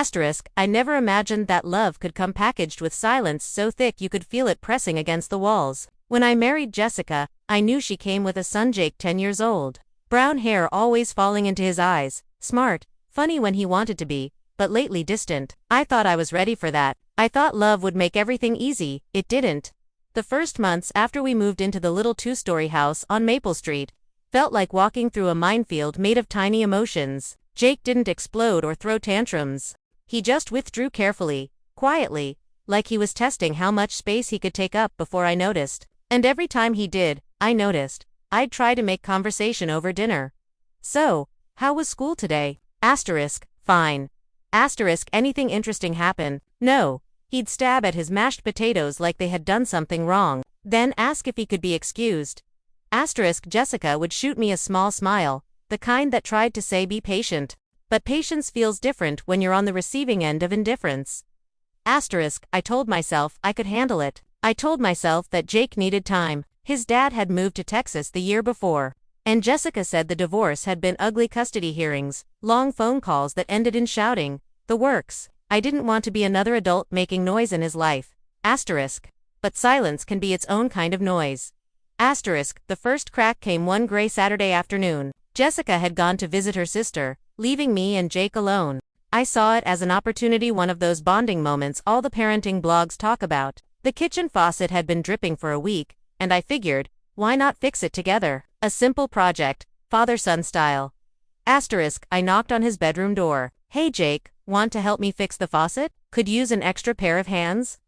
Asterisk, I never imagined that love could come packaged with silence so thick you could feel it pressing against the walls. When I married Jessica, I knew she came with a son, Jake, 10 years old. Brown hair always falling into his eyes, smart, funny when he wanted to be, but lately distant. I thought I was ready for that. I thought love would make everything easy. It didn't. The first months after we moved into the little 2-story house on Maple Street felt like walking through a minefield made of tiny emotions. Jake didn't explode or throw tantrums. He just withdrew carefully, quietly, like he was testing how much space he could take up before I noticed. And every time he did, I noticed. I'd try to make conversation over dinner. So, how was school today? Asterisk, fine. Asterisk, anything interesting happen? No. He'd stab at his mashed potatoes like they had done something wrong, then ask if he could be excused. Asterisk, Jessica would shoot me a small smile, the kind that tried to say be patient. But patience feels different when you're on the receiving end of indifference. Asterisk, I told myself I could handle it. I told myself that Jake needed time. His dad had moved to Texas the year before. And Jessica said the divorce had been ugly custody hearings, long phone calls that ended in shouting, the works. I didn't want to be another adult making noise in his life. Asterisk. But silence can be its own kind of noise. Asterisk, the first crack came one gray Saturday afternoon. Jessica had gone to visit her sister, leaving me and Jake alone. I saw it as an opportunity, one of those bonding moments all the parenting blogs talk about. The kitchen faucet had been dripping for a week, and I figured, why not fix it together? A simple project, father-son style. Asterisk, I knocked on his bedroom door. Hey Jake, want to help me fix the faucet? Could use an extra pair of hands?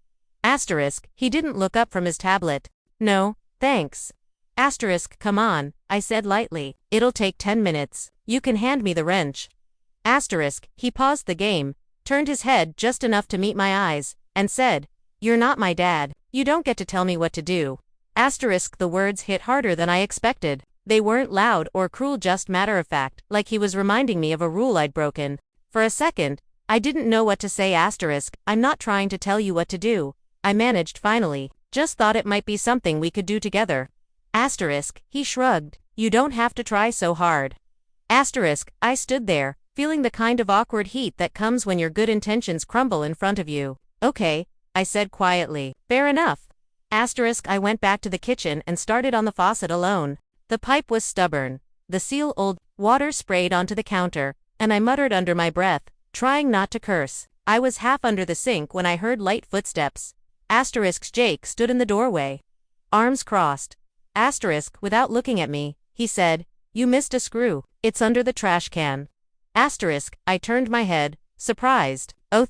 Asterisk, he didn't look up from his tablet. No, thanks. Asterisk, come on, I said lightly. It'll take 10 minutes. You can hand me the wrench. Asterisk, he paused the game, turned his head just enough to meet my eyes, and said, You're not my dad. You don't get to tell me what to do. Asterisk, the words hit harder than I expected. They weren't loud or cruel, just matter of fact, like he was reminding me of a rule I'd broken. For a second, I didn't know what to say. Asterisk, I'm not trying to tell you what to do. I managed finally. Just thought it might be something we could do together. Asterisk, he shrugged. You don't have to try so hard. Asterisk, I stood there, feeling the kind of awkward heat that comes when your good intentions crumble in front of you. Okay, I said quietly. Fair enough. Asterisk, I went back to the kitchen and started on the faucet alone. The pipe was stubborn. The seal old. Water sprayed onto the counter, and I muttered under my breath, trying not to curse. I was half under the sink when I heard light footsteps. Asterisk, Jake stood in the doorway, arms crossed. Asterisk, without looking at me, he said, You missed a screw. It's under the trash can. Asterisk, I turned my head, surprised. Oh,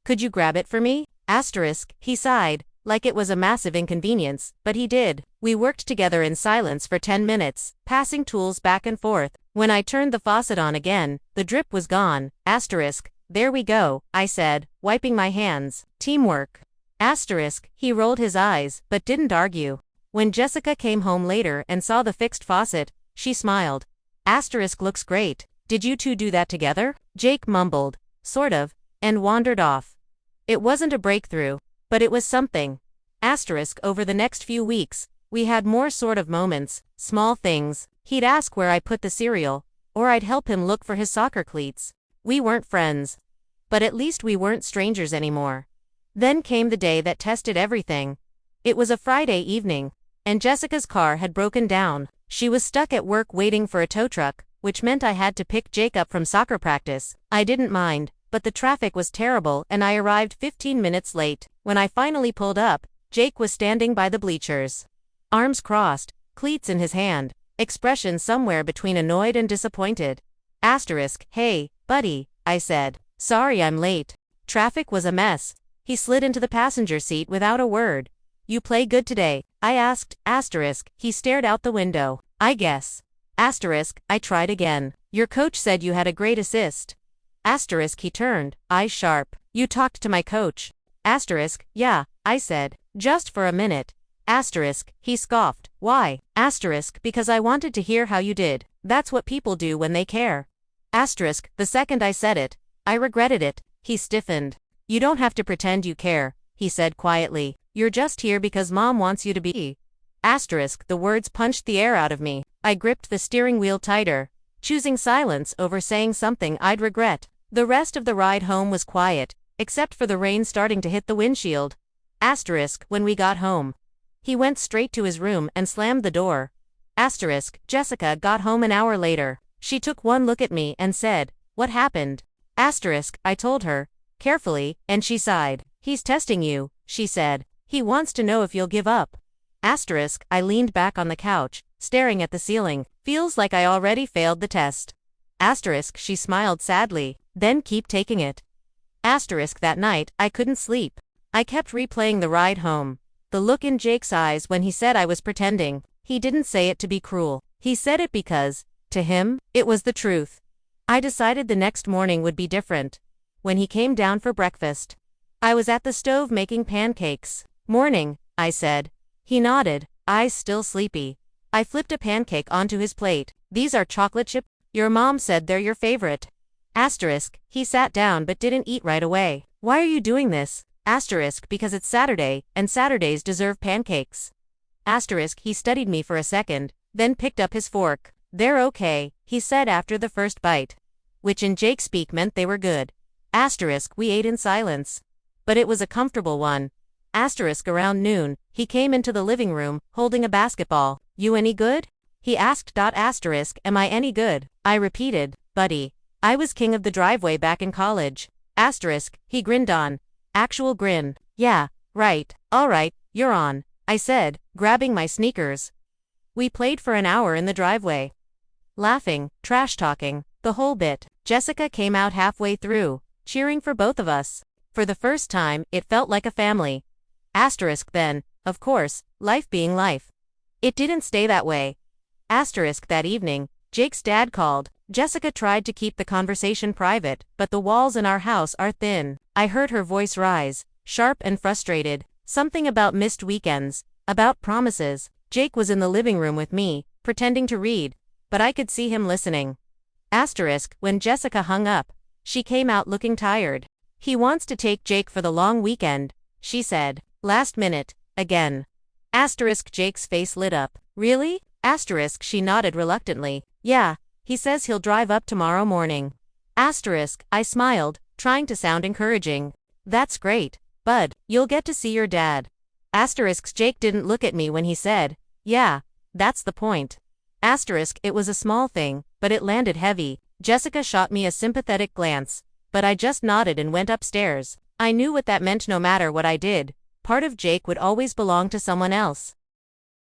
could you grab it for me? Asterisk, he sighed, like it was a massive inconvenience, but he did. We worked together in silence for 10 minutes, passing tools back and forth. When I turned the faucet on again, the drip was gone. Asterisk, there we go, I said, wiping my hands. Teamwork. Asterisk, he rolled his eyes, but didn't argue. When Jessica came home later and saw the fixed faucet, she smiled. Asterisk, looks great. Did you two do that together? Jake mumbled, sort of, and wandered off. It wasn't a breakthrough, but it was something. Asterisk, over the next few weeks, we had more sort of moments, small things. He'd ask where I put the cereal, or I'd help him look for his soccer cleats. We weren't friends, but at least we weren't strangers anymore. Then came the day that tested everything. It was a Friday evening, and Jessica's car had broken down. She was stuck at work waiting for a tow truck, which meant I had to pick Jake up from soccer practice. I didn't mind, but the traffic was terrible and I arrived 15 minutes late. When I finally pulled up, Jake was standing by the bleachers. Arms crossed, cleats in his hand, expression somewhere between annoyed and disappointed. Asterisk, hey, buddy, I said. Sorry I'm late. Traffic was a mess. He slid into the passenger seat without a word. You play good today? I asked. Asterisk, he stared out the window. I guess. Asterisk, I tried again. Your coach said you had a great assist. Asterisk, he turned, eyes sharp. You talked to my coach? Asterisk, yeah, I said. Just for a minute. Asterisk, he scoffed. Why? Asterisk, because I wanted to hear how you did. That's what people do when they care. Asterisk, the second I said it, I regretted it. He stiffened. You don't have to pretend you care, he said quietly. You're just here because mom wants you to be. Asterisk, the words punched the air out of me. I gripped the steering wheel tighter, choosing silence over saying something I'd regret. The rest of the ride home was quiet, except for the rain starting to hit the windshield. When we got home. He went straight to his room and slammed the door. Jessica got home an hour later. She took one look at me and said, "What happened?" I told her, carefully, and she sighed. "He's testing you," she said. "He wants to know if you'll give up." I leaned back on the couch, staring at the ceiling. "Feels like I already failed the test." She smiled sadly. "Then keep taking it." That night, I couldn't sleep. I kept replaying the ride home. The look in Jake's eyes when he said I was pretending. He didn't say it to be cruel. He said it because, to him, it was the truth. I decided the next morning would be different. When he came down for breakfast, I was at the stove making pancakes. "Morning," I said. He nodded, eyes still sleepy. I flipped a pancake onto his plate. "These are chocolate chip. Your mom said they're your favorite." He sat down but didn't eat right away. "Why are you doing this?" Because it's Saturday, and Saturdays deserve pancakes. He studied me for a second, then picked up his fork. "They're okay," he said after the first bite. Which in Jake speak meant they were good. We ate in silence. But it was a comfortable one. Around noon, he came into the living room, holding a basketball. "You any good?" He asked. "Am I any good?" I repeated, "Buddy. I was king of the driveway back in college." He grinned on. Actual grin. "Yeah, right. Alright, you're on," I said, grabbing my sneakers. We played for an hour in the driveway. Laughing, trash-talking, the whole bit. Jessica came out halfway through, cheering for both of us. For the first time, it felt like a family. Then, of course, life being life. It didn't stay that way. That evening, Jake's dad called. Jessica tried to keep the conversation private, but the walls in our house are thin. I heard her voice rise, sharp and frustrated. Something about missed weekends, about promises. Jake was in the living room with me, pretending to read, but I could see him listening. When Jessica hung up, she came out looking tired. "He wants to take Jake for the long weekend," she said. "Last minute, again." Jake's face lit up. "Really?" She nodded reluctantly. "Yeah, he says he'll drive up tomorrow morning." I smiled, trying to sound encouraging. "That's great, bud. You'll get to see your dad." Jake didn't look at me when he said, "Yeah, that's the point." It was a small thing, but it landed heavy. Jessica shot me a sympathetic glance, but I just nodded and went upstairs. I knew what that meant. No matter what I did, part of Jake would always belong to someone else.